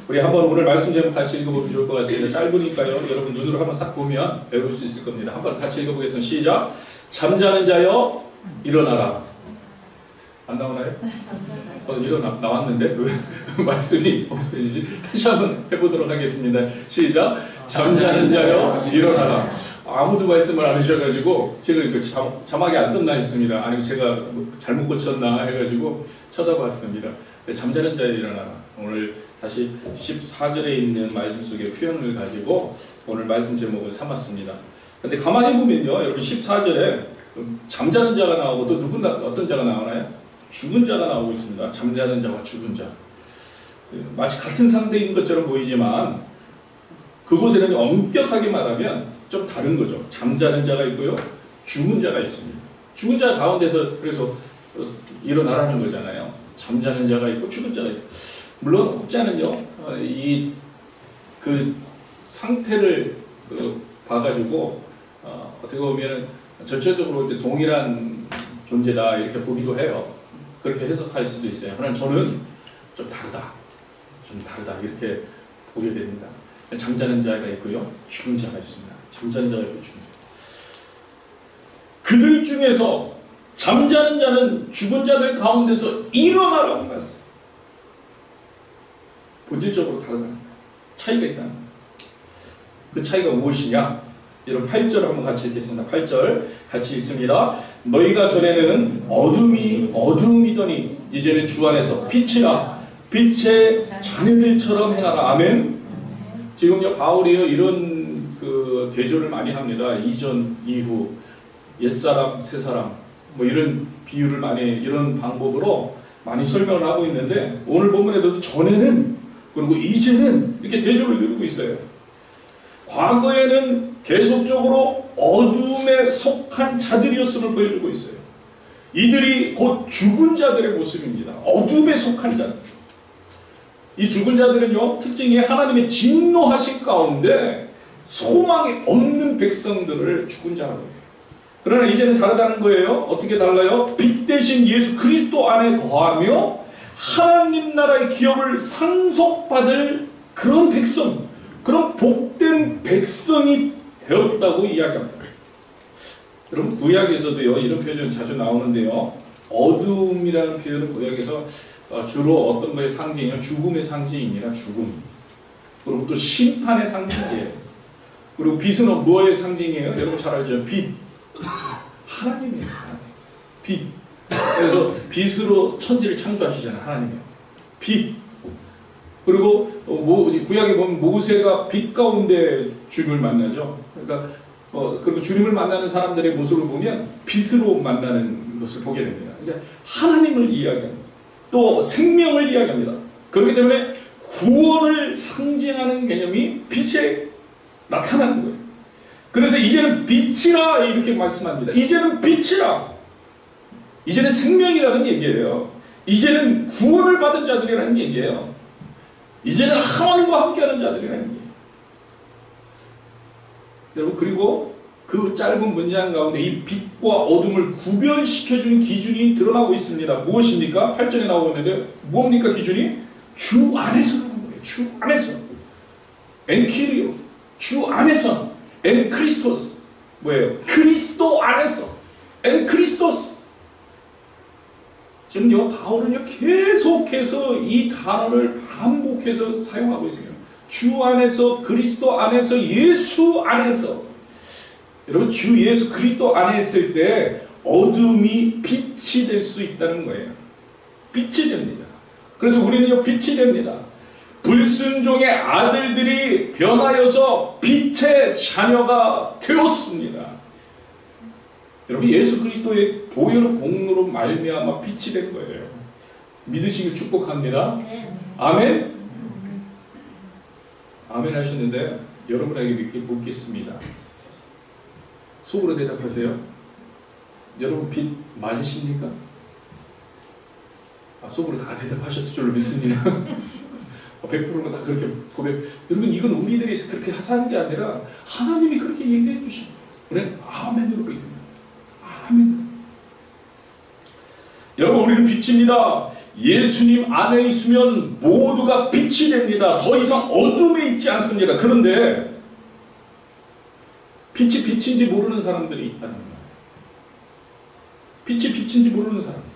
우리 한번 오늘 말씀 제목 같이 읽어보면 좋을 것 같습니다. 짧으니까요. 여러분 눈으로 한번 싹 보면 배울 수 있을 겁니다. 한번 같이 읽어보겠습니다. 시작. 잠자는 자여 일어나라. 안 나오나요? 나왔는데 왜 말씀이 없으시지? 다시 한번 해보도록 하겠습니다. 시작. 잠자는 자여 일어나라. 아무도 말씀을 안 하셔가지고 제가 자막이 안 떴나 했습니다. 아니면 제가 잘못 고쳤나 해가지고 쳐다봤습니다. 잠자는 자여 일어나라. 오늘 다시 14절에 있는 말씀 속의 표현을 가지고 오늘 말씀 제목을 삼았습니다. 근데 가만히 보면요, 여러분 14절에 잠자는 자가 나오고 또 어떤 자가 나오나요? 죽은 자가 나오고 있습니다. 잠자는 자와 죽은 자. 마치 같은 상대인 것처럼 보이지만 그곳에는 엄격하게 말하면 좀 다른 거죠. 잠자는 자가 있고요, 죽은 자가 있습니다. 죽은 자 가운데서 그래서 일어나라는 거잖아요. 잠자는 자가 있고 죽은 자가 있어요. 물론 혹자는요, 그 상태를 봐가지고 어떻게 보면 전체적으로 이제 동일한 존재다 이렇게 보기도 해요. 그렇게 해석할 수도 있어요. 그러나 저는 좀 다르다 이렇게 보게 됩니다. 잠자는 자가 있고요, 죽은 자가 있습니다. 잠자는 자가 있고 죽은 자. 그들 중에서 잠자는 자는 죽은 자들 가운데서 일어나라고 말씀. 본질적으로 다르다. 차이가 있다. 그 차이가 무엇이냐? 여러분 8절 한번 같이 읽겠습니다. 8절 같이 읽습니다. 너희가 전에는 어둠이더니 이제는 주 안에서 빛이라. 빛의 자녀들처럼 행하라. 아멘. 지금요 바울이요 이런 그 대조를 많이 합니다. 이전 이후 옛사람 새사람 뭐 이런 비유를 많이 이런 방법으로 많이 설명을 하고 있는데 오늘 본문에도 전에는 그리고 이제는 이렇게 대조를 이루고 있어요. 과거에는 계속적으로 어둠에 속한 자들이었음을 보여주고 있어요. 이들이 곧 죽은 자들의 모습입니다. 어둠에 속한 자들. 이 죽은 자들은요, 특징이 하나님의 진노하신 가운데 소망이 없는 백성들을 죽은 자라고 해요. 그러나 이제는 다르다는 거예요. 어떻게 달라요? 빛 대신 예수 그리스도 안에 거하며 하나님 나라의 기업을 상속받을 그런 백성, 그런 복된 백성이 되었다고 이야기합니다. 여러분 구약에서도요 이런 표현이 자주 나오는데요. 어둠이라는 표현은 구약에서 주로 어떤 거의 상징이요? 죽음의 상징입니다. 죽음. 그리고 또 심판의 상징이에요. 그리고 빛은 뭐의 상징이에요? 여러분 잘 알죠? 빛. 하나님이에요. 빛. 그래서 빛으로 천지를 창조하시잖아요. 하나님이요. 빛. 그리고 구약에 보면 모세가 빛 가운데 주님을 만나죠. 그러니까 그리고 주님을 만나는 사람들의 모습을 보면 빛으로 만나는 것을 보게 됩니다. 그러니까 하나님을 이야기합니다. 또 생명을 이야기합니다. 그렇기 때문에 구원을 상징하는 개념이 빛에 나타나는 거예요. 그래서 이제는 빛이라 이렇게 말씀합니다. 이제는 빛이라. 이제는 생명이라는 얘기예요. 이제는 구원을 받은 자들이라는 얘기예요. 이제는 하나님과 함께하는 자들이라는 얘기예요. 여러분 그리고 그 짧은 문장 가운데 이 빛과 어둠을 구별시켜주는 기준이 드러나고 있습니다. 무엇입니까? 8절에 나오고 있는데 뭡니까 기준이? 주 안에서라는 거예요. 주 안에서. 엔키리오. 주 안에서. 엔 크리스토스. 뭐예요? 그리스도 안에서. 엔 크리스토스. 지금요 바울은요 계속해서 이 단어를 반복해서 사용하고 있어요. 주 안에서, 그리스도 안에서, 예수 안에서. 여러분 주 예수 그리스도 안에 있을 때 어둠이 빛이 될 수 있다는 거예요. 빛이 됩니다. 그래서 우리는요 빛이 됩니다. 불순종의 아들들이 변하여서 빛의 자녀가 되었습니다. 여러분 예수 그리스도의 보혈 공로로 말미암아 빛이 된 거예요. 믿으시길 축복합니다. 아멘. 아멘 하셨는데 여러분에게 묻겠습니다. 속으로 대답하세요. 여러분 빛 맞으십니까? 속으로 다 대답하셨을 줄로 믿습니다. 100%는 다 그렇게 고백. 여러분 이건 우리들이 그렇게 하사한 게 아니라 하나님이 그렇게 얘기해 주신 우리는 아멘으로 믿습니다. 아멘. 여러분 우리는 빛입니다. 예수님 안에 있으면 모두가 빛이 됩니다. 더 이상 어둠에 있지 않습니다. 그런데 빛이 빛인지 모르는 사람들이 있다는 거예요. 빛이 빛인지 모르는 사람들.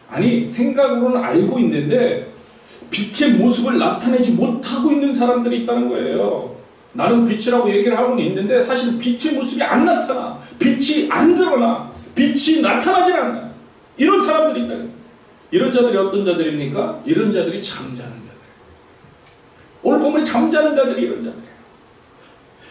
아니, 생각으로는 알고 있는데 빛의 모습을 나타내지 못하고 있는 사람들이 있다는 거예요. 나는 빛이라고 얘기를 하고는 있는데 사실 빛의 모습이 안 나타나. 빛이 안 드러나. 빛이 나타나질 않아. 이런 사람들이 있다는 거예요. 이런 자들이 어떤 자들입니까? 이런 자들이 잠자는 자들. 오늘 보면 잠자는 자들이 이런 자들이에요.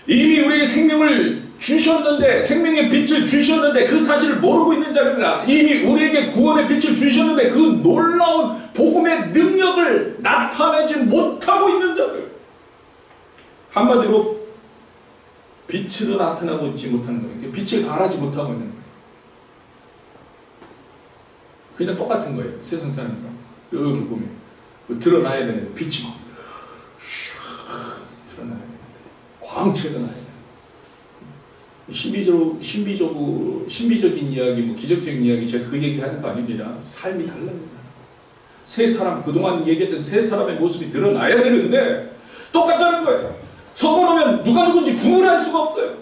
이미 우리에게 생명을 주셨는데, 생명의 빛을 주셨는데 그 사실을 모르고 있는 자들이라. 이미 우리에게 구원의 빛을 주셨는데 그 놀라운 복음의 능력을 나타내지 못하고 있는 자들. 한마디로 빛으로 나타나고 있지 못하는 거예요. 빛을 발하지 못하고 있는 거예요. 그냥 똑같은 거예요. 세상 사람들은. 이렇게 보면 드러나야 되는데 빛이 막 드러나야 되는데 광채가 나야 되는데 신비적인 이야기, 뭐 기적적인 이야기 제가 그 얘기하는 거 아닙니다. 삶이 달라집니다. 세 사람, 그동안 얘기했던 세 사람의 모습이 드러나야 되는데 똑같다는 거예요. 섞어놓으면 누가 누군지 구분할 수가 없어요.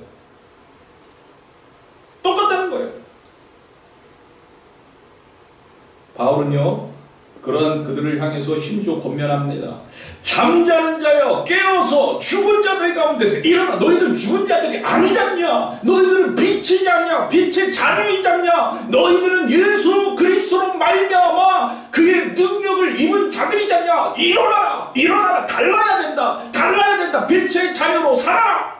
똑같다는 거예요. 바울은요, 그러한 그들을 향해서 힘주어 권면합니다. 잠자는 자여 깨어서 죽은 자들 가운데서 일어나. 너희들 죽은 자들이 아니잖냐. 너희들은 빛이지 않냐. 빛의 자녀이지 않냐. 너희들은 예수 그리스도로 말미암아 그의 능력을 입은 자들이지 않냐. 일어나라. 일어나라. 달라야 된다. 달라야 된다. 빛의 자녀로 살아.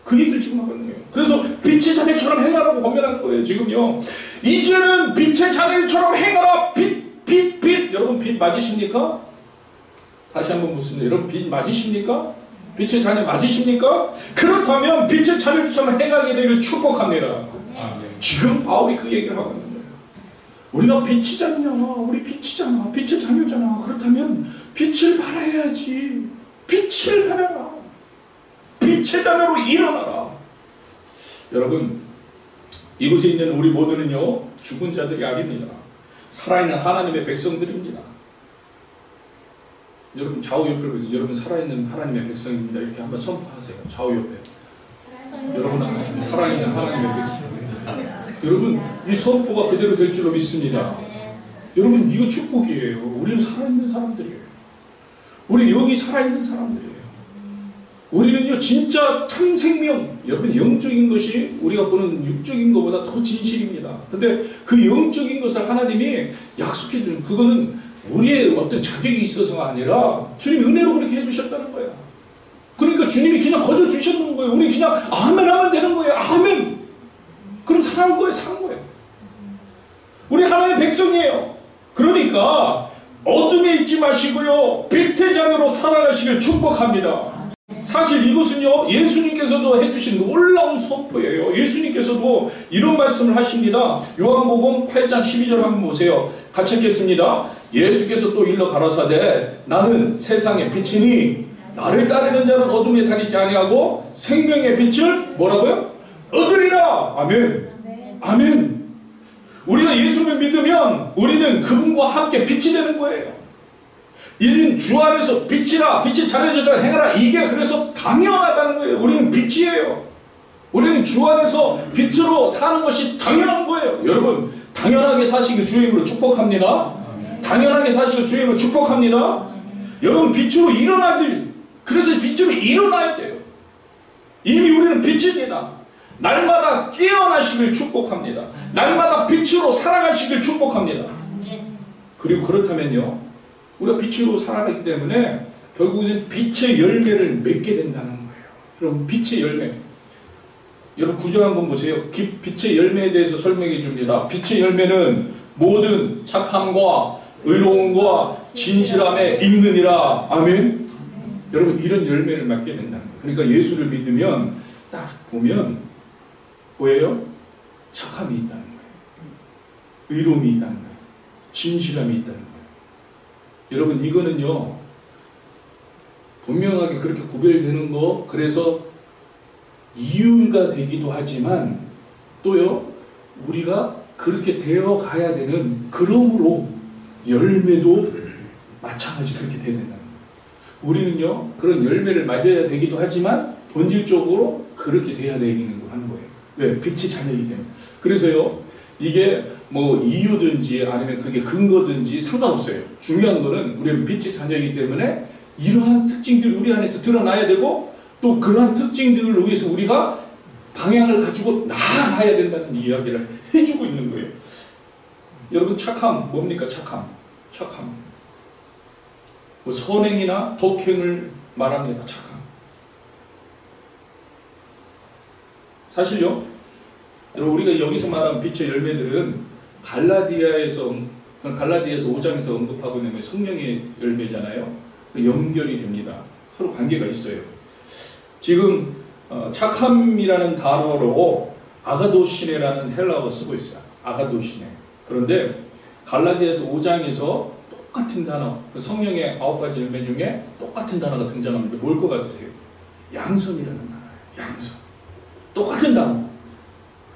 그 얘기를 지금 하고 있는 거예요. 그래서 빛의 자녀처럼 행하라고 권면하는 거예요. 지금요, 이제는 빛의 자녀처럼 행하라. 빛. 여러분 빛 맞으십니까? 다시 한번 묻습니다. 여러분 빛 맞으십니까? 빛의 자녀 맞으십니까? 그렇다면 빛의 자녀처럼 행하게 되기를 축복합니다. 지금 바울이 그 얘기를 하고 있는 거예요. 우리가 빛이잖냐. 우리 빛이잖아. 빛의 자녀잖아. 그렇다면 빛을 발해야지. 빛을 발해라. 빛의 자녀로 일어나라. 여러분, 이곳에 있는 우리 모두는요, 죽은 자들이 아닙니다. 살아있는 하나님의 백성들입니다. 여러분 좌우 옆에 보세요. 여러분 살아있는 하나님의 백성입니다. 이렇게 한번 선포하세요. 좌우 옆에. 여러분은 살아있는 하나님의 백성입니다. 여러분 이 선포가 그대로 될 줄로 믿습니다. 여러분 이거 축복이에요. 우리는 살아있는 사람들이에요. 우리 여기 살아있는 사람들이에요. 우리는요 진짜 참 생명, 여러분 영적인 것이 우리가 보는 육적인 것보다 더 진실입니다. 근데 그 영적인 것을 하나님이 약속해 주는, 그거는 우리의 어떤 자격이 있어서가 아니라 주님이 은혜로 그렇게 해주셨다는 거야. 그러니까 주님이 그냥 거저 주셨는 거예요. 우리 그냥 아멘 하면 되는 거예요. 아멘. 그럼 사는 거예요. 사는 거예요. 우리 하나님의 백성이에요. 그러니까 어둠에 있지 마시고요, 빛의 자녀로 살아가시길 축복합니다. 사실 이것은요 예수님께서도 해주신 놀라운 선포예요. 예수님께서도 이런 말씀을 하십니다. 요한복음 8장 12절 한번 보세요. 같이 읽겠습니다. 예수께서 또 일러 가라사대 나는 세상의 빛이니 나를 따르는 자는 어둠에 다니지 아니하고 생명의 빛을 뭐라고요? 얻으리라. 아멘. 아멘. 우리가 예수를 믿으면 우리는 그분과 함께 빛이 되는 거예요. 이는 주 안에서 빛이라, 빛이 자녀처럼 행하라. 이게 그래서 당연하다는 거예요. 우리는 빛이에요. 우리는 주 안에서 빛으로 사는 것이 당연한 거예요. 여러분 당연하게 사시길 주의 이름으로 축복합니다. 당연하게 사시길 주의 이름으로 축복합니다. 여러분 빛으로 일어나길, 그래서 빛으로 일어나야 돼요. 이미 우리는 빛입니다. 날마다 깨어나시길 축복합니다. 날마다 빛으로 살아가시길 축복합니다. 그리고 그렇다면요, 우리가 빛으로 살아가기 때문에 결국은 빛의 열매를 맺게 된다는 거예요. 여러분 빛의 열매, 여러분 구절 한번 보세요. 빛의 열매에 대해서 설명해 줍니다. 빛의 열매는 모든 착함과 의로움과 진실함에 있느니라. 아멘. 여러분 이런 열매를 맺게 된다는 거예요. 그러니까 예수를 믿으면 딱 보면 뭐예요? 착함이 있다는 거예요. 의로움이 있다는 거예요. 진실함이 있다는 거예요. 여러분 이거는요 분명하게 그렇게 구별되는 거, 그래서 이유가 되기도 하지만 또요 우리가 그렇게 되어 가야 되는, 그러므로 열매도 마찬가지 그렇게 돼야 된다는 거예요. 우리는요 그런 열매를 맞아야 되기도 하지만 본질적으로 그렇게 돼야 되는 거 하는 거예요. 왜? 빛의 자녀이기 때문에. 그래서요 이게 뭐 이유든지 아니면 그게 근거든지 상관없어요. 중요한 거는 우리는 빛의 자녀이기 때문에 이러한 특징들이 우리 안에서 드러나야 되고 또 그러한 특징들을 위해서 우리가 방향을 가지고 나아가야 된다는 이야기를 해주고 있는 거예요. 여러분 착함 뭡니까? 착함. 뭐 선행이나 덕행을 말합니다. 착함. 사실요 여러분 우리가 여기서 말하는 빛의 열매들은 갈라디아에서 5장에서 언급하고 있는 성령의 열매잖아요. 그 연결이 됩니다. 서로 관계가 있어요. 지금 착함이라는 단어로 아가도시네라는 헬라어가 쓰고 있어요. 아가도시네. 그런데 갈라디아서 5장에서 똑같은 단어, 그 성령의 9가지 열매 중에 똑같은 단어가 등장합니다. 뭘 것 같으세요? 양선이라는 단어예요. 양선. 똑같은 단어.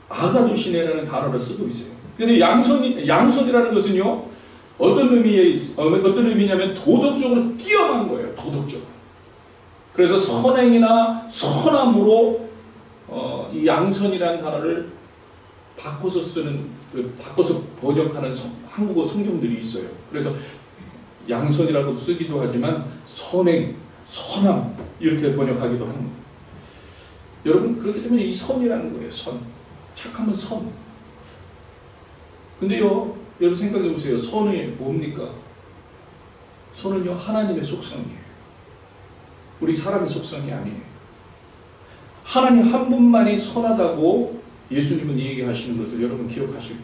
아가도시네라는 단어를 쓰고 있어요. 근데 양선이라는 것은요, 어떤 의미냐면 도덕적으로 뛰어난 거예요. 도덕적으로. 그래서 선행이나 선함으로 이 양선이라는 단어를 바꿔서 바꿔서 번역하는 한국어 성경들이 있어요. 그래서 양선이라고 쓰기도 하지만 선행, 선함 이렇게 번역하기도 하는 거예요. 여러분 그렇기 때문에 이 선이라는 거예요. 선. 착하면 선. 근데요 여러분 생각해 보세요. 선이 뭡니까? 선은요 하나님의 속성이에요. 우리 사람의 속성이 아니에요. 하나님 한 분만이 선하다고 예수님은 얘기하시는 것을 여러분 기억하실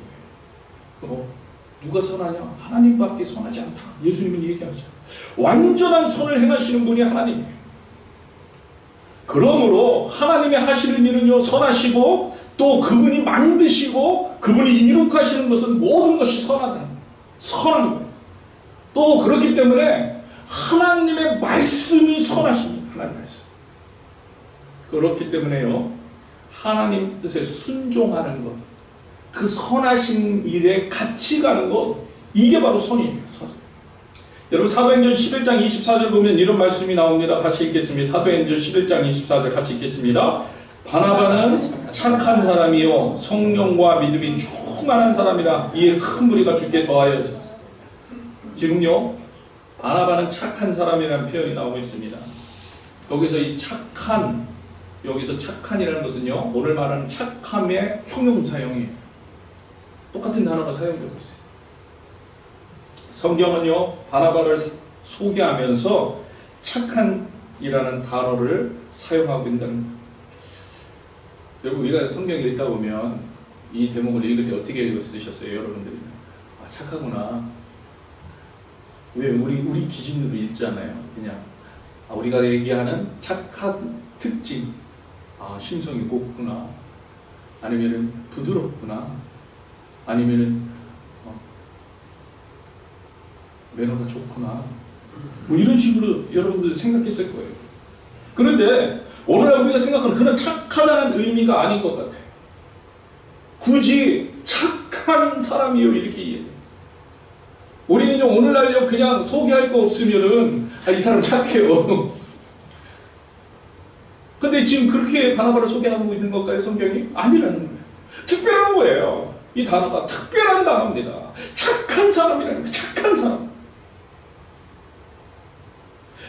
거예요. 누가 선하냐? 하나님밖에 선하지 않다. 예수님은 얘기하죠. 완전한 선을 행하시는 분이 하나님이에요. 그러므로 하나님의 하시는 일은요 선하시고 또 그분이 만드시고 그분이 이룩하시는 것은 모든 것이 선한 거예요. 또 그렇기 때문에 하나님의 말씀이 선하십니다. 하나님의 말씀. 그렇기 때문에요 하나님 뜻에 순종하는 것, 그 선하신 일에 같이 가는 것, 이게 바로 선이에요. 선. 여러분 사도행전 11장 24절 보면 이런 말씀이 나옵니다. 같이 읽겠습니다. 사도행전 11장 24절 같이 읽겠습니다. 바나바는 착한 사람이요 성령과 믿음이 충만한 사람이라 이에 큰 무리가 주께 더하였습니다. 지금요 바나바는 착한 사람이라는 표현이 나오고 있습니다. 여기서 이 착한, 여기서 착한이라는 것은요 오늘 말하는 착함의 형용사형이에요. 똑같은 단어가 사용되고 있어요. 성경은요 바나바를 소개하면서 착한이라는 단어를 사용하고 있다는 거예요. 여러분 우리가 성경 읽다 보면 이 대목을 읽을 때 어떻게 쓰셨어요? 여러분들이 아 착하구나. 왜 우리 기준으로 읽잖아요. 그냥 우리가 얘기하는 착한 특징, 심성이 곱구나, 아니면은 부드럽구나, 아니면은 매너가 좋구나, 뭐 이런 식으로 여러분들 생각했을 거예요. 그런데 오늘날 우리가 생각하는 그런 착하다는 의미가 아닌 것 같아요. 굳이 착한 사람이요 이렇게 이해해요. 우리는요 오늘날요 그냥 소개할 거 없으면은 이 사람 착해요. 근데 지금 그렇게 바나바를 소개하고 있는 걸까요? 성경이? 아니라는 거예요. 특별한 거예요. 이 단어가 특별한 단어입니다. 착한 사람이라는 거예요. 착한 사람.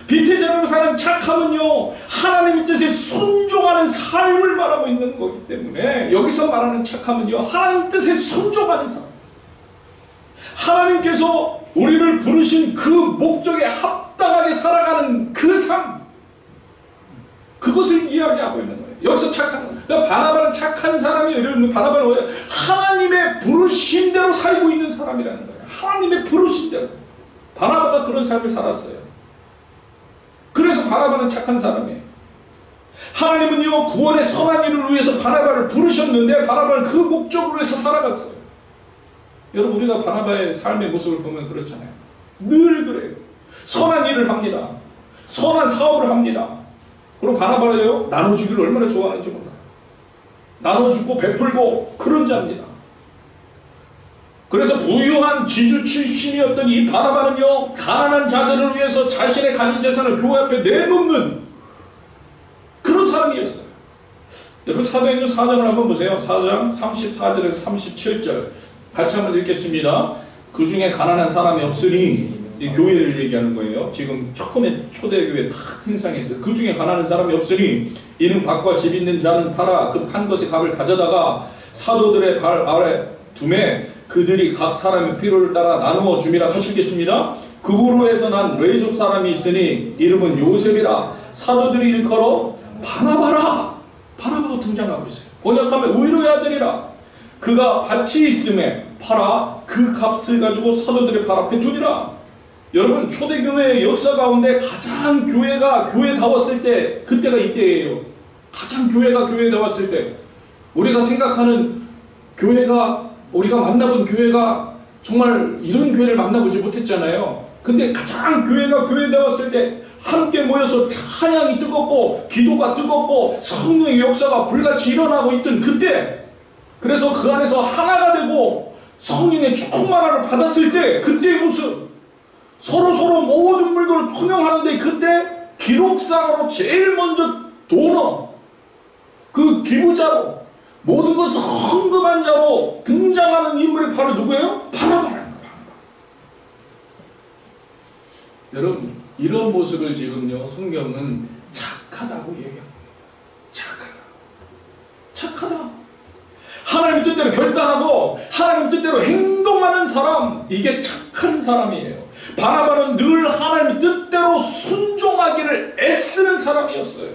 빛의 자녀로 사는 착함은요 하나님의 뜻에 순종하는 삶을 말하고 있는 거기 때문에 여기서 말하는 착함은요 하나님 뜻에 순종하는 삶, 하나님께서 우리를 부르신 그 목적에 합당하게 살아가는 그 삶, 그것을 이야기하고 있는 거예요. 여기서 착한, 그러니까 바나바는 착한 사람이에요. 여러분 바나바는 뭐예요? 하나님의 부르신 대로 살고 있는 사람이라는 거예요. 하나님의 부르신 대로. 바나바가 그런 삶을 살았어요. 그래서 바나바는 착한 사람이에요. 하나님은요 구원의 선한 일을 위해서 바나바를 부르셨는데 바나바는 그 목적으로 해서 살아갔어요. 여러분 우리가 바나바의 삶의 모습을 보면 그렇잖아요. 늘 그래요. 선한 일을 합니다. 선한 사업을 합니다. 그리고 바나바는요 나눠주기를 얼마나 좋아하는지 몰라요. 나눠주고 베풀고 그런 자입니다. 그래서 부유한 지주 출신이었던 이 바나바는요, 가난한 자들을 위해서 자신의 가진 재산을 교회 앞에 내놓는 그런 사람이었어요. 여러분 사도행전 4장을 한번 보세요. 4장 34절에서 37절 같이 한번 읽겠습니다. 그 중에 가난한 사람이 없으니, 이 교회를 얘기하는 거예요. 지금 처음에 초대교회 탁 행상했어요. 그 중에 가난한 사람이 없으니 이는 밭과 집 있는 자는 팔아 그 판 것의 값을 가져다가 사도들의 발 아래 두매 그들이 각 사람의 필요를 따라 나누어 줌이라. 같이 읽겠습니다. 그부로에서 난 레이족 사람이 있으니 이름은 요셉이라. 사도들이 일컬어 바나바라. 바나바가 등장하고 있어요. 번역하면 의로의 아들이라. 그가 밭이 있음에 팔아 그 값을 가지고 사도들의 발 앞에 두니라. 여러분 초대교회의 역사 가운데 가장 교회가 교회다웠을 때 그때가 이때예요. 가장 교회가 교회다웠을 때, 우리가 생각하는 교회가, 우리가 만나본 교회가 정말 이런 교회를 만나보지 못했잖아요. 근데 가장 교회가 교회다웠을 때 함께 모여서 찬양이 뜨겁고 기도가 뜨겁고 성령의 역사가 불같이 일어나고 있던 그때, 그래서 그 안에서 하나가 되고 성령의 충만함을 받았을 때 그때의 모습, 서로 모든 물건을 통용하는데 그때 기록상으로 제일 먼저 도너, 그 기부자로, 모든 것을 헌금한 자로 등장하는 인물이 바로 누구예요? 바나바라는 거예요. 여러분 이런 모습을 지금요 성경은 착하다고 얘기합니다. 착하다. 하나님 뜻대로 결단하고 하나님 뜻대로 행동하는 사람, 이게 착한 사람이에요. 바나바는 늘 하나님 뜻대로 순종하기를 애쓰는 사람이었어요.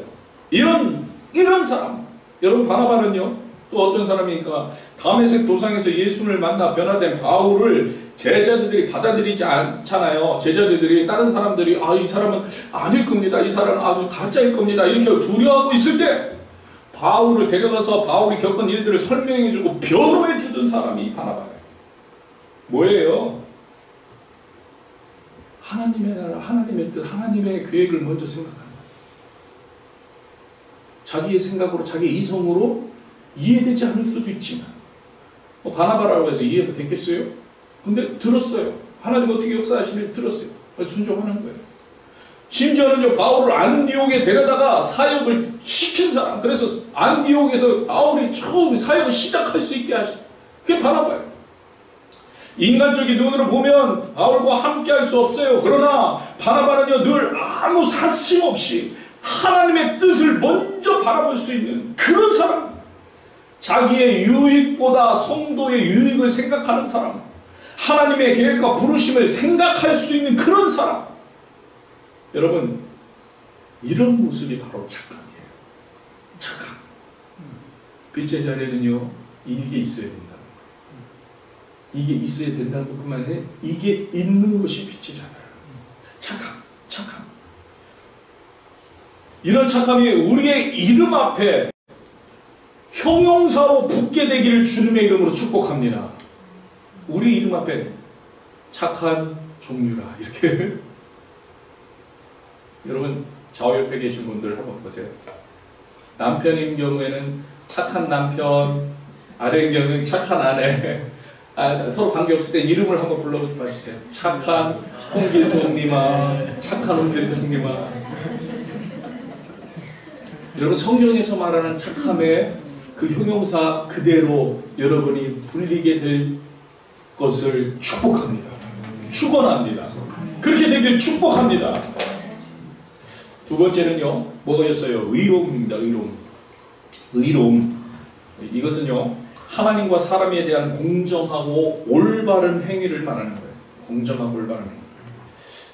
이런 사람. 여러분 바나바는요 또 어떤 사람이니까, 다메섹 도상에서 예수를 만나 변화된 바울을 제자들이 받아들이지 않잖아요. 제자들이, 다른 사람들이 이 사람은 아닐 겁니다, 이 사람은 아주 가짜일 겁니다, 이렇게 두려워하고 있을 때 바울을 데려가서 바울이 겪은 일들을 설명해주고 변호해주던 사람이 바나바예요. 뭐예요? 하나님의 나라, 하나님의 뜻, 하나님의 계획을 먼저 생각합니다. 자기의 생각으로, 자기의 이성으로 이해되지 않을 수도 있지만, 바나바라고 해서 이해가 됐겠어요? 근데 들었어요. 하나님 어떻게 역사하시는지 들었어요. 순종하는 거예요. 심지어는요 바울을 안디옥에 데려다가 사역을 시킨 사람, 그래서 안디옥에서 바울이 처음 사역을 시작할 수 있게 하신, 그게 바나바예요. 인간적인 눈으로 보면 바울과 함께 할 수 없어요. 그러나 바나바는요 늘 아무 사심 없이 하나님의 뜻을 먼저 바라볼 수 있는 그런 사람, 자기의 유익보다 성도의 유익을 생각하는 사람, 하나님의 계획과 부르심을 생각할 수 있는 그런 사람. 여러분 이런 모습이 바로 착함이에요. 착함. 빛의 자리에는요 이게 있어야 된다. 이게 있어야 된다는 것뿐만 아니라 이게 있는 것이 빛이잖아요. 착함. 이런 착함이 우리의 이름 앞에 형용사로 붙게 되기를 주님의 이름으로 축복합니다. 우리 이름 앞에 착한 종류라, 이렇게. 여러분 좌우 옆에 계신 분들 한번 보세요. 남편인 경우에는 착한 남편, 아내인 경우에는 착한 아내. 서로 관계없을 때 이름을 한번 불러봐 주세요. 착한 홍길동님아, 착한 홍길동님아. 여러분 성경에서 말하는 착함의 그 형용사 그대로 여러분이 불리게 될 것을 축복합니다. 축원합니다. 그렇게 되길 축복합니다. 두 번째는요 뭐였어요? 의로움입니다. 의로움. 이것은요 하나님과 사람에 대한 공정하고 올바른 행위를 말하는 거예요. 공정하고 올바른 행위.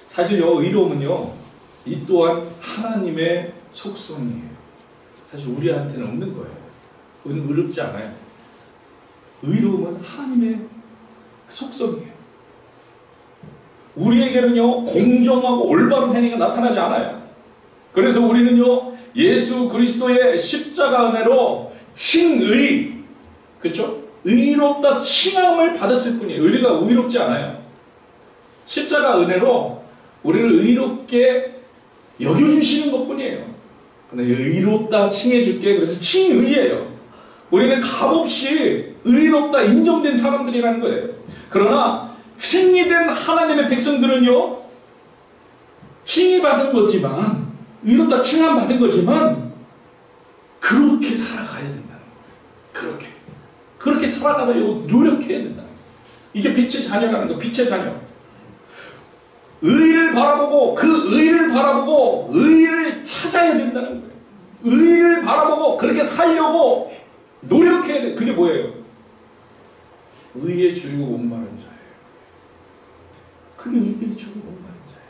사실요 의로움은요 이 또한 하나님의 속성이에요. 사실 우리한테는 없는 거예요. 의롭지 않아요. 의로움은 하나님의 속성이에요. 우리에게는요 공정하고 올바른 행위가 나타나지 않아요. 그래서 우리는요 예수 그리스도의 십자가 은혜로 칭의, 그렇죠? 의롭다 칭함을 받았을 뿐이에요. 우리가 의롭지 않아요. 십자가 은혜로 우리를 의롭게 여겨주시는 것 뿐이에요. 근데 의롭다 칭해줄게, 그래서 칭의예요. 우리는 값없이 의롭다 인정된 사람들이라는 거예요. 그러나 칭의된 하나님의 백성들은요, 칭의받은 거지만, 의롭다 칭함받은 거지만 그렇게 살아가야 된다는 거예요. 그렇게 살아가려고 노력해야 된다는 거예요. 이게 빛의 자녀라는 거예요. 빛의 자녀. 의를 바라보고 그 의를 바라보고 의를 찾아야 된다는 거예요. 의를 바라보고 그렇게 살려고 노력해야 돼. 그게 뭐예요? 의에 줄이고 목마른 자예요. 그게 의에 줄이고 목마른 자예요.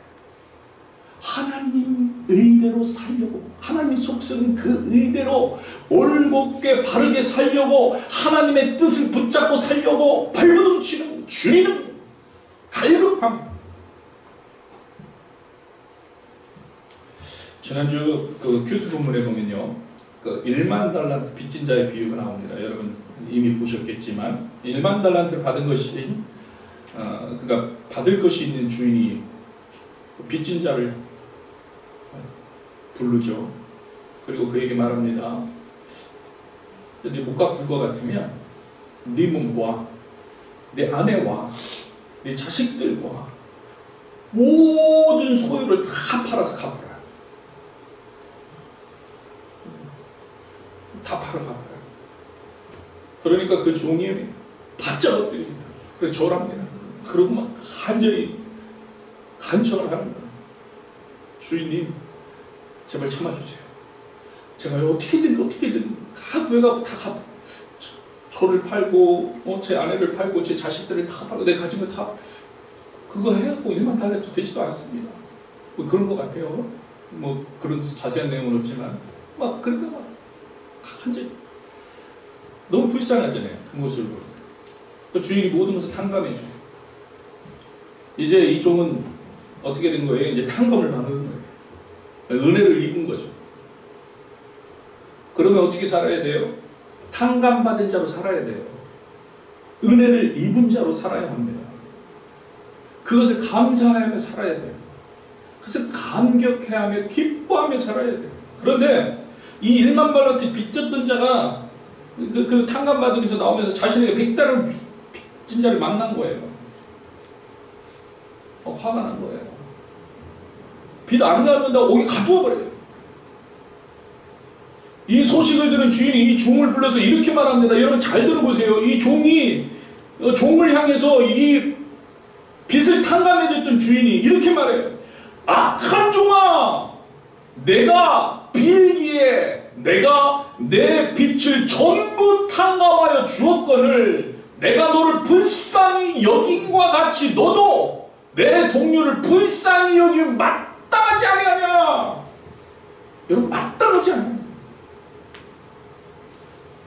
하나님 의대로 살려고, 하나님 속성인 그 의대로 올곧게 바르게 살려고, 하나님의 뜻을 붙잡고 살려고 발버둥치는 주의는 갈급함. 지난주 그 큐트 본문에 보면요, 그 1만 달란트 빚진 자의 비유가 나옵니다. 여러분 이미 보셨겠지만 1만 달란트를 받은 것이 그러니까 받을 것이 있는 주인이 빚진 자를 부르죠. 그리고 그에게 말합니다. 네 못 갚을 것 같으면 네 몸과 내 아내와 네 자식들과 모든 소유를 다 팔아서 갚아라. 다 팔아가요. 그러니까 그 종이 바짝 엎드립니다. 그래서 절합니다. 그러고 막 간절히 간청을 하는 거예요. 주인님, 제발 참아주세요. 제가 어떻게든 다 구해가고 다 갚아. 저를 팔고 제 아내를 팔고 제 자식들을 다 팔고 내 가진 거 다 그거 해갖고 1만 달러도 되지도 않습니다. 뭐 그런 것 같아요. 뭐 그런 자세한 내용은 없지만 막 그러니까 막 간절히 너무 불쌍하잖아요. 그 모습을 보고. 그 주인이 모든 것을 탕감해줘. 이제 이 종은 어떻게 된 거예요? 이제 탕감을 받는 거예요. 은혜를 입은 거죠. 그러면 어떻게 살아야 돼요? 탕감받은 자로 살아야 돼요. 은혜를 입은 자로 살아야 합니다. 그것을 감사하며 살아야 돼요. 그것을 감격해하며 기뻐하며 살아야 돼요. 그런데 이 1만 달란트 빚졌던 자가 그 탕감받으면서 나오면서 자신에게 100달러 빚진 자를 만난 거예요. 화가 난 거예요. 빚 안 갚는다고 오기 가두어 버려요. 이 소식을 들은 주인이 이 종을 불러서 이렇게 말합니다. 여러분 잘 들어보세요. 이 종이 종을 향해서 이 빚을 탕감해줬던 주인이 이렇게 말해요. 악한 종아, 내가 빌기에 내가 내 빚을 전부 탕감하여 주었거늘 내가 너를 불쌍히 여김과 같이 너도 내 동료를 불쌍히 여기면 마땅하지 아니하냐. 여러분 마땅하지 않아요.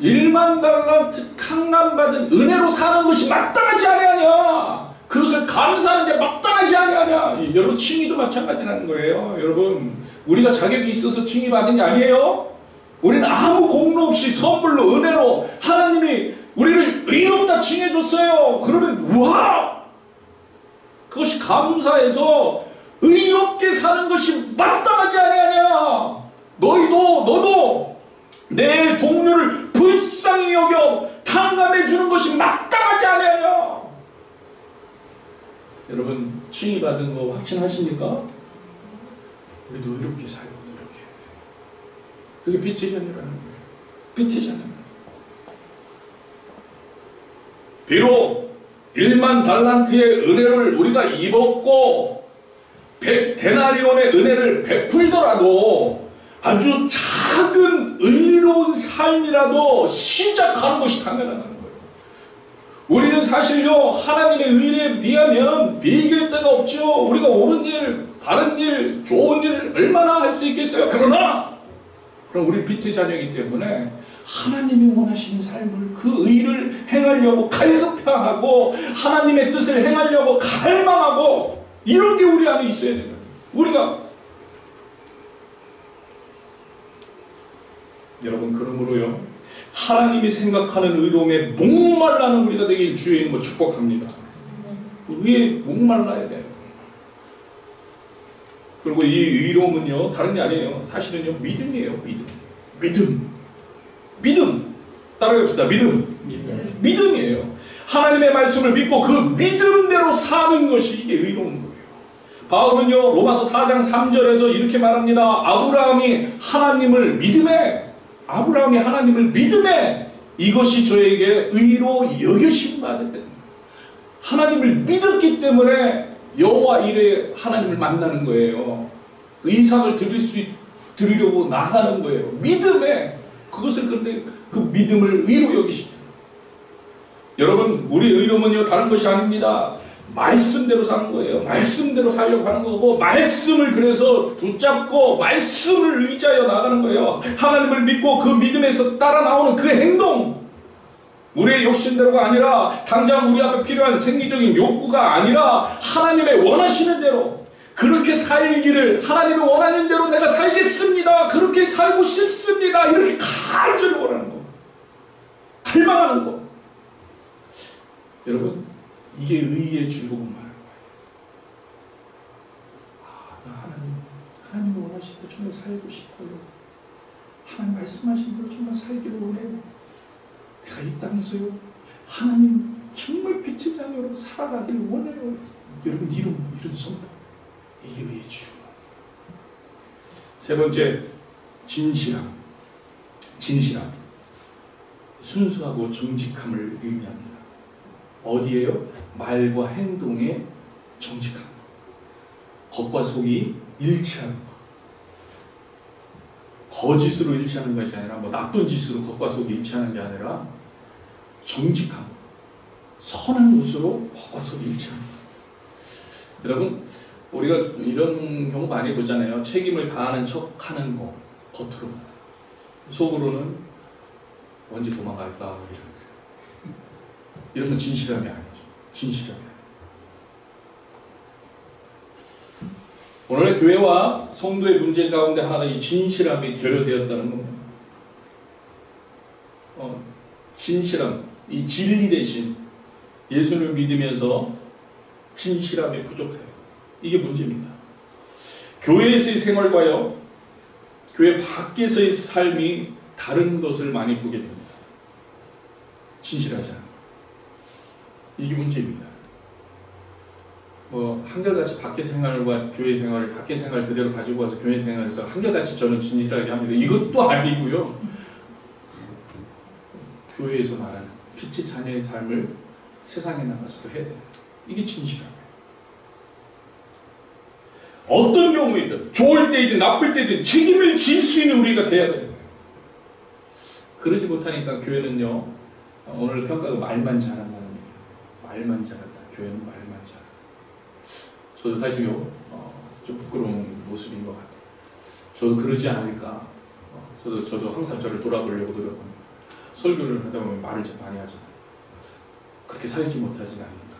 1만 달란트 탕감받은 은혜로 사는 것이 마땅하지 아니하냐. 그것을 감사하는데 마땅하지 아니하냐. 여러분 칭의도 마찬가지라는 거예요. 여러분 우리가 자격이 있어서 칭의받은 게 아니에요. 우리는 아무 공로 없이 선물로 은혜로 하나님이 우리를 의롭다 칭해줬어요. 그러면 와, 그것이 감사해서 의롭게 사는 것이 마땅하지 아니하냐. 너도 내 동료를 불쌍히 여겨 탕감해 주는 것이 마땅하지 아니하냐. 여러분 칭의받은 거 확신하십니까? 우리도 의롭게 살고 노력해야 돼요. 그게 빛의 자녀라는 거예요. 빛의 자녀. 비록 1만 달란트의 은혜를 우리가 입었고 100데나리온의 은혜를 베풀더라도 아주 작은 의로운 삶이라도 시작하는 것이 당연하다는 거예요. 우리는 사실요 하나님의 은혜에 비하면 비길 데가 없죠. 우리가 옳은 일, 바른 일, 좋은 일 얼마나 할 수 있겠어요. 그러나 그럼 우리 빛의 자녀이기 때문에 하나님이 원하시는 삶을 그 의를 행하려고 갈급해하고 하나님의 뜻을 행하려고 갈망하고 이런 게 우리 안에 있어야 돼요. 우리가 여러분 그러므로요 하나님이 생각하는 의로움에 목말라는 우리가 되길 주의 이름으로 축복합니다. 의에 목말라야 돼요. 그리고 이 의로움은요 다른 게 아니에요. 사실은요 믿음이에요. 믿음. 따라갑시다. 믿음이에요. 하나님의 말씀을 믿고 그 믿음대로 사는 것이 이게 의로운 거예요. 바울은요 로마서 4장 3절에서 이렇게 말합니다. 아브라함이 하나님을 믿음에 이것이 저에게 의로 여겨진 바 됐다. 하나님을 믿었기 때문에 여호와 이레 하나님을 만나는 거예요. 그 이삭을 드리려고 나가는 거예요. 믿음에 그것을 그런데 그 믿음을 의로 여기시다. 여러분 우리의 의로움은요 다른 것이 아닙니다. 말씀대로 사는 거예요. 말씀대로 살려고 하는 거고 말씀을 그래서 붙잡고 말씀을 의지하여 나가는 거예요. 하나님을 믿고 그 믿음에서 따라 나오는 그 행동 우리의 욕심대로가 아니라 당장 우리 앞에 필요한 생리적인 욕구가 아니라 하나님의 원하시는 대로 그렇게 살기를 하나님이 원하는 대로 내가 살겠습니다. 그렇게 살고 싶습니다. 이렇게 간절히 원하는 거 갈망하는 거 여러분 이게 의의 즐거운 말이에요. 나 하나님 원하신 대로 정말 살고 싶어요. 하나님 말씀하신 대로 정말 살기를 원해요. 내가 이 땅에서요 하나님 정말 빛의 자녀로 살아가기를 원해요. 여러분 이런 선포 이게 의의 즐거움. 세 번째 진실함. 순수하고 정직함을 의미합니다. 어디에요? 말과 행동의 정직함. 겉과 속이 일치하는 것. 거짓으로 일치하는 것이 아니라 뭐 나쁜 짓으로 겉과 속이 일치하는 게 아니라 정직함. 선한 것으로 겉과 속이 일치하는 것. 여러분 우리가 이런 경우 많이 보잖아요. 책임을 다하는 척 하는 거 겉으로. 속으로는 언제 도망갈까 이런 건 진실함이 아니죠. 진실함이 아니죠. 오늘의 교회와 성도의 문제 가운데 하나가 이 진실함이 결여되었다는 겁니다. 진실함, 이 진리 대신 예수를 믿으면서 진실함이 부족해요. 이게 문제입니다. 교회에서의 생활과요, 교회 밖에서의 삶이 다른 것을 많이 보게 됩니다. 진실하지 않아요. 이게 문제입니다. 한결같이 밖의 생활과 교회 생활을 밖의 생활 그대로 가지고 와서 교회 생활에서 한결같이 저는 진실하게 합니다. 이것도 아니고요. 교회에서 말하는 빛의 자녀의 삶을 세상에 나가서도 해야 돼요. 이게 진실함이에요. 어떤 경우이든 좋을 때이든 나쁠 때이든 책임을 질 수 있는 우리가 돼야 돼요. 그러지 못하니까 교회는요 오늘 평가가 말만 잘한다는 얘기예요. 말만 잘한다. 교회는 말만 잘한다. 저도 사실요 좀 부끄러운 모습인 것 같아요. 저도 그러지 않을까. 저도 항상 저를 돌아보려고 노력합니다. 설교를 하다 보면 말을 좀 많이 하잖아요. 그렇게 살지 못하진 않는가.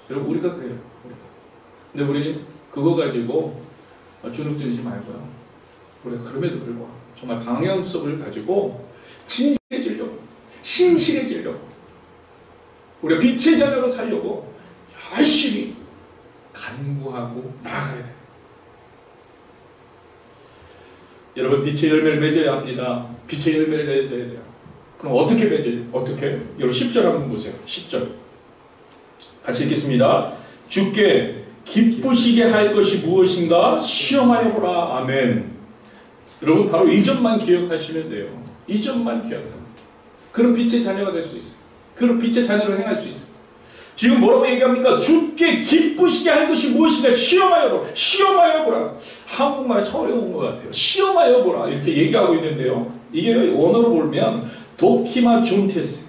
여러분 우리가 그래요. 근데 우리 그거 가지고 주눅들지 말고요. 우리가 그럼에도 불구하고 정말 방향성을 가지고 진실해지려고, 신실해지려고, 우리가 빛의 자녀로 살려고 열심히 간구하고 나아가야 돼요. 여러분 빛의 열매를 맺어야 합니다. 빛의 열매를 맺어야 돼요. 그럼 어떻게 맺어요? 어떻게? 여러분 10절 한번 보세요. 10절 같이 읽겠습니다. 주께 기쁘시게 할 것이 무엇인가 시험하여 보라. 아멘. 여러분 바로 이 점만 기억하시면 돼요. 이 점만 기억하면 그런 빛의 자녀가 될 수 있어요. 그런 빛의 자녀로 행할 수 있어요. 지금 뭐라고 얘기합니까? 주께 기쁘시게 할 것이 무엇인가 시험하여 보라. 시험하여 보라. 한국말이 참 어려운 것 같아요. 시험하여 보라 이렇게 얘기하고 있는데요. 이게 원어로 보면 도키마 준테스.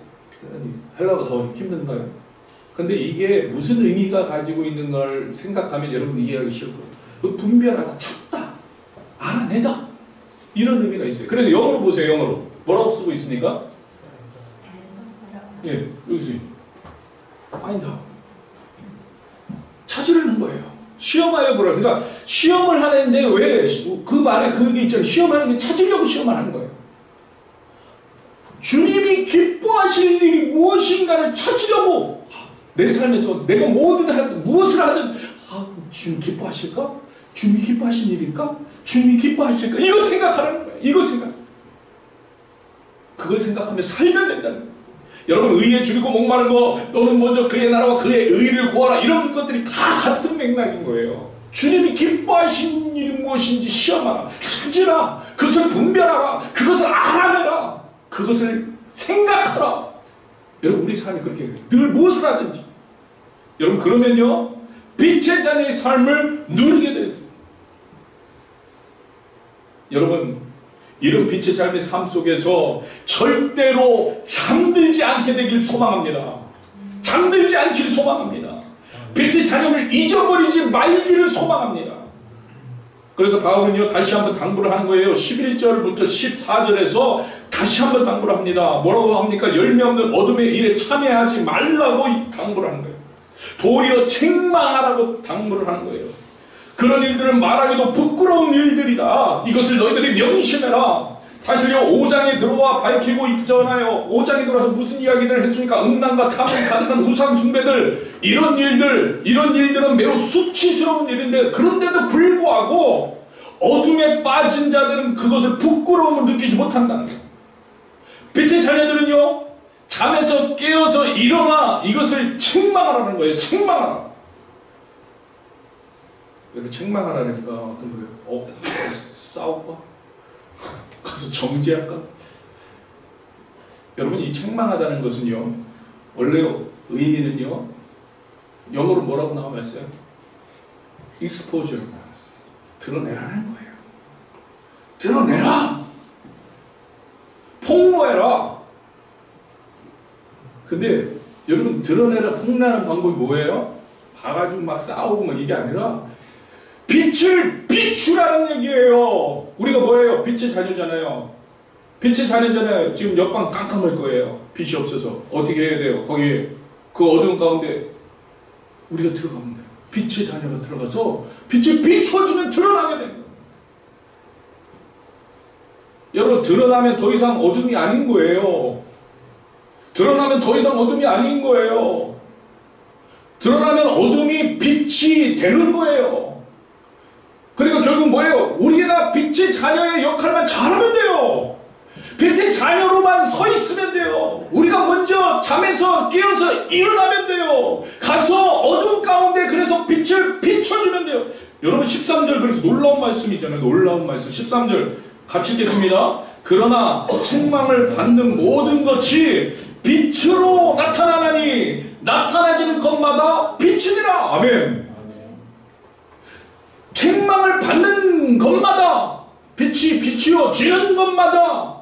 헬라어가 더 힘든가요? 근데 이게 무슨 의미가 가지고 있는 걸 생각하면 여러분 이해하기 쉬울 거예요. 분별하다, 찾다, 알아내다 이런 의미가 있어요. 그래서 영어로 보세요. 영어로 뭐라고 쓰고 있습니까? 예, 여기서 find out. 찾으려는 거예요. 시험하여 보라. 그러니까 시험을 하는데 왜 그 말에 그게 있잖아요. 시험하는 게 찾으려고 시험을 하는 거예요. 주님이 기뻐하실 일이 무엇인가를 찾으려고 내 삶에서 내가 뭐든 하든 무엇을 하든 주님 기뻐하실까? 주님이 기뻐하신 일일까? 주님이 기뻐하실까? 이거 생각하라는 거예요. 이거 생각. 그걸 생각하며 살면 된다는 거예요. 여러분, 의에 줄이고 목마른 거, 너는 먼저 그의 나라와 그의 의를 구하라, 이런 것들이 다 같은 맥락인 거예요. 주님이 기뻐하신 일이 무엇인지 시험하라, 찾으라, 그것을 분별하라, 그것을 알아내라, 그것을 생각하라. 여러분, 우리 삶이 그렇게 해요. 늘 무엇을 하든지. 여러분, 그러면요 빛의 자녀의 삶을 누리게 되었습니다. 여러분, 이런 빛의 삶의 삶 속에서 절대로 잠들지 않게 되길 소망합니다. 잠들지 않기를 소망합니다. 빛의 자녀를 잊어버리지 말기를 소망합니다. 그래서 바울은요 다시 한번 당부를 하는 거예요. 11절부터 14절에서 다시 한번 당부를 합니다. 뭐라고 합니까? 열매 없는 어둠의 일에 참여하지 말라고 당부를 하는 거예요. 도리어 책망하라고 당부를 하는 거예요. 그런 일들은 말하기도 부끄러운 일들이다. 이것을 너희들이 명심해라. 사실요 5장에 들어와 밝히고 있잖아요. 5장에 들어와서 무슨 이야기를 했습니까? 음란과 탐욕이 가득한 우상 숭배들, 이런 일들은 매우 수치스러운 일인데, 그런데도 불구하고 어둠에 빠진 자들은 그것을 부끄러움을 느끼지 못한다는 거예요. 빛의 자녀들은요 잠에서 깨어서 일어나 이것을 책망하라는 거예요. 책망하라. 여러분, 책망하라니까 어떤 거예요? 싸울까? 가서 정지할까? 여러분, 이 책망하다는 것은요 원래 의미는요 영어로 뭐라고 나와있어요? exposure라고 나왔어요. 드러내라는 거예요. 드러내라. 폭로해라. 근데 여러분, 드러내라 폭로하는 방법이 뭐예요? 봐가지고 막 싸우고 막 이게 아니라 빛을 비추라는 얘기예요. 우리가 뭐예요? 빛의 자녀잖아요. 빛의 자녀잖아요. 지금 옆방 깜깜할 거예요. 빛이 없어서 어떻게 해야 돼요? 거기에 그 어두운 가운데 우리가 들어가면 돼요. 빛의 자녀가 들어가서 빛을 비춰주면 드러나게 됩니다. 여러분, 드러나면 더 이상 어둠이 아닌 거예요. 드러나면 더 이상 어둠이 아닌 거예요. 드러나면 어둠이 빛이 되는 거예요. 그러니까 결국 뭐예요? 우리가 빛의 자녀의 역할만 잘하면 돼요. 빛의 자녀로만 서 있으면 돼요. 우리가 먼저 잠에서 깨어서 일어나면 돼요. 가서 어둠 가운데 그래서 빛을 비춰주면 돼요. 여러분, 13절 그래서 놀라운 말씀이 있잖아요. 놀라운 말씀 13절 같이 읽겠습니다. 그러나 책망을 받는 모든 것이 빛으로 나타나나니 나타나지는 것마다 빛이니라. 아멘. 책망을 받는 것마다 빛이 비추어지는 것마다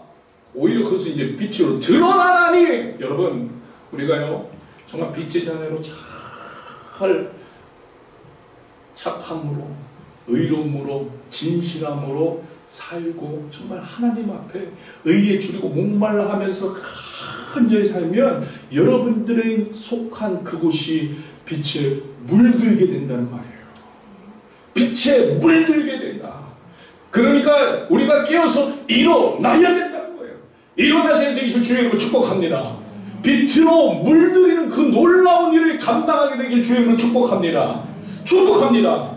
오히려 그것은 이제 빛으로 드러나나니. 여러분, 우리가요 정말 빛의 자녀로 잘 착함으로 의로움으로 진실함으로 살고 정말 하나님 앞에 의에 줄이고 목말라 하면서 간절히 살면 여러분들의 속한 그곳이 빛에 물들게 된다는 말이에요. 빛에 물들게 된다. 그러니까 우리가 깨어서 일어나야 된다는 거예요. 일어나셔야 되기를 주의 이름으로 축복합니다. 빛으로 물들이는 그 놀라운 일을 감당하게 되길 주의 이름으로 축복합니다. 축복합니다.